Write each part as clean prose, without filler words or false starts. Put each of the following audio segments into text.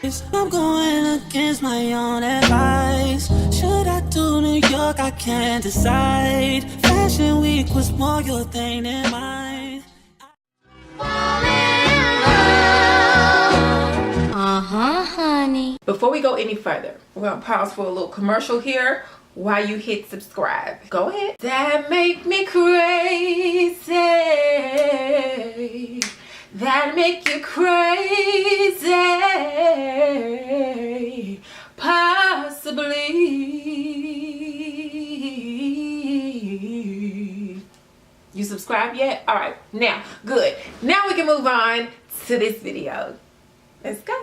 I'm going against my own advice. Should I do New York? I can't decide. Fashion week was more your thing than mine. Honey. Before we go any further, we're gonna pause for a little commercial here while you hit subscribe. Go ahead. That make me crazy. That make you crazy. Possibly. You subscribed yet? All right, now, good. Now we can move on to this video. Let's go.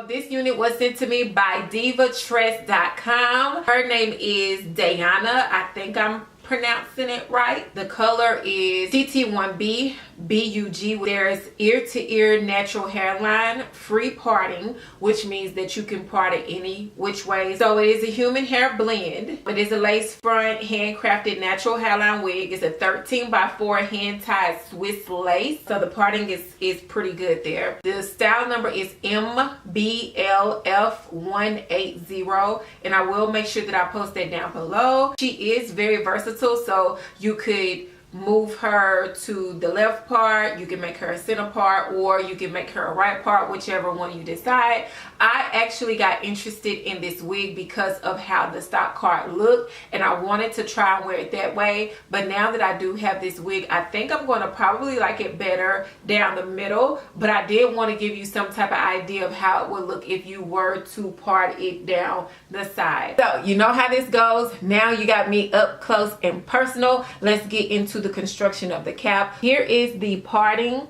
This unit was sent to me by divatress.com. Her name is Dayana. I think I'm pronouncing it right. The color is CT1B BUG. There's ear-to-ear natural hairline, free parting, which means that you can part it any which way. So it is a human hair blend. It is a lace front handcrafted natural hairline wig. It's a 13x4 hand-tied Swiss lace. So the parting is pretty good there. The style number is MBLF-180, and I will make sure that I post that down below. She is very versatile, so you could move her to the left part, you can make her a center part, or you can make her a right part, whichever one you decide. I actually got interested in this wig because of how the stock card looked, and I wanted to try and wear it that way. But now that I do have this wig, I think I'm going to probably like it better down the middle. But I did want to give you some type of idea of how it would look if you were to part it down the side. So you know how this goes. Now you got me up close and personal. Let's get into the construction of the cap. Here is the parting.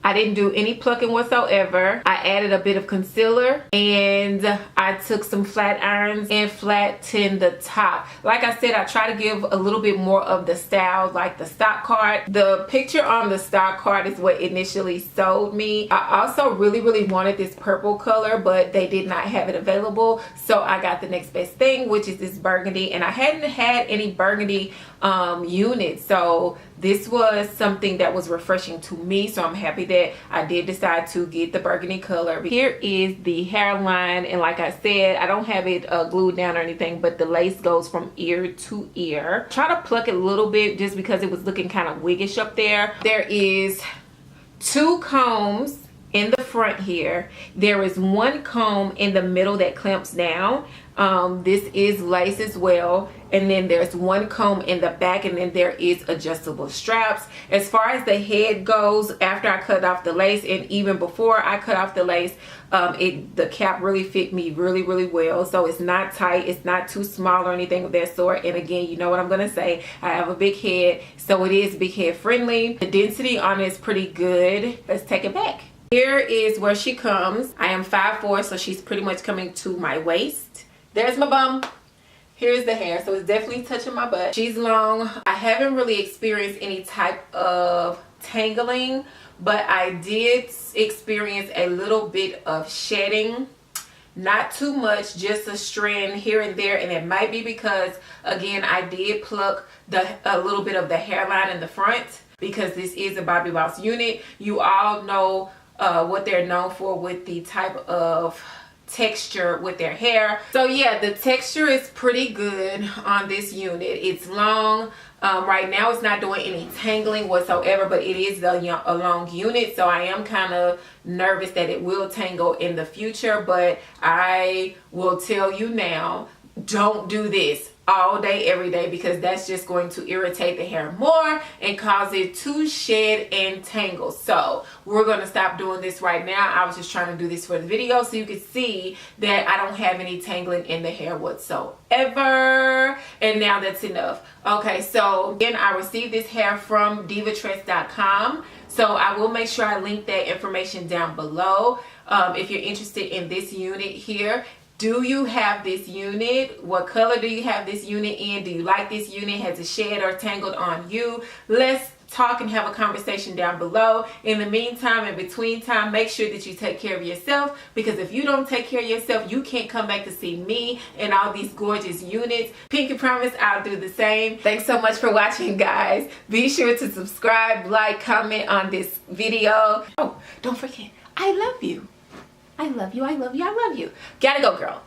I didn't do any plucking whatsoever. I added a bit of concealer, and I took some flat irons and flattened the top. Like I said, I try to give a little bit more of the style like the stock card. The picture on the stock card is what initially sold me. I also really wanted this purple color, but they did not have it available. So I got the next best thing, which is this burgundy, and I hadn't had any burgundy units. So this was something that was refreshing to me, so I'm happy that I did decide to get the burgundy color. Here is the hairline, and like I said, I don't have it glued down or anything, but the lace goes from ear to ear. Try to pluck it a little bit just because it was looking kind of wiggish up there. There is 2 combs in the front here. There is 1 comb in the middle that clamps down. This is lace as well, and then there's 1 comb in the back, and then there is adjustable straps. As far as the head goes, after I cut off the lace, and even before I cut off the lace, the cap really fit me really well. So it's not tight, it's not too small or anything of that sort. And again, you know what I'm gonna say, I have a big head, so it is big head friendly. The density on it is pretty good. Let's take it back. Here is where she comes. I am 5'4", so she's pretty much coming to my waist. There's my bum. Here's the hair, so it's definitely touching my butt. She's long. I haven't really experienced any type of tangling, but I did experience a little bit of shedding. Not too much, just a strand here and there, and it might be because, again, I did pluck a little bit of the hairline in the front, because this is a Bobbi Boss unit. You all know what they're known for with the type of texture with their hair. So yeah, the texture is pretty good on this unit. It's long. Right now it's not doing any tangling whatsoever, but it is a long unit, so I am kind of nervous that it will tangle in the future. But I will tell you now, don't do this. all day every day, because that's just going to irritate the hair more and cause it to shed and tangle. So we're going to stop doing this right now. I was just trying to do this for the video so you can see that I don't have any tangling in the hair whatsoever. And now that's enough. Okay, so again, I received this hair from divatress.com, so I will make sure I link that information down below. If you're interested in this unit here, do you have this unit? What color do you have this unit in? Do you like this unit? Has it shed or tangled on you? Let's talk and have a conversation down below. In the meantime, in between time, make sure that you take care of yourself, because if you don't take care of yourself, you can't come back to see me and all these gorgeous units. Pinky promise I'll do the same. Thanks so much for watching, guys. Be sure to subscribe, like, comment on this video. Oh, don't forget, I love you. I love you, I love you, I love you. Gotta go, girl.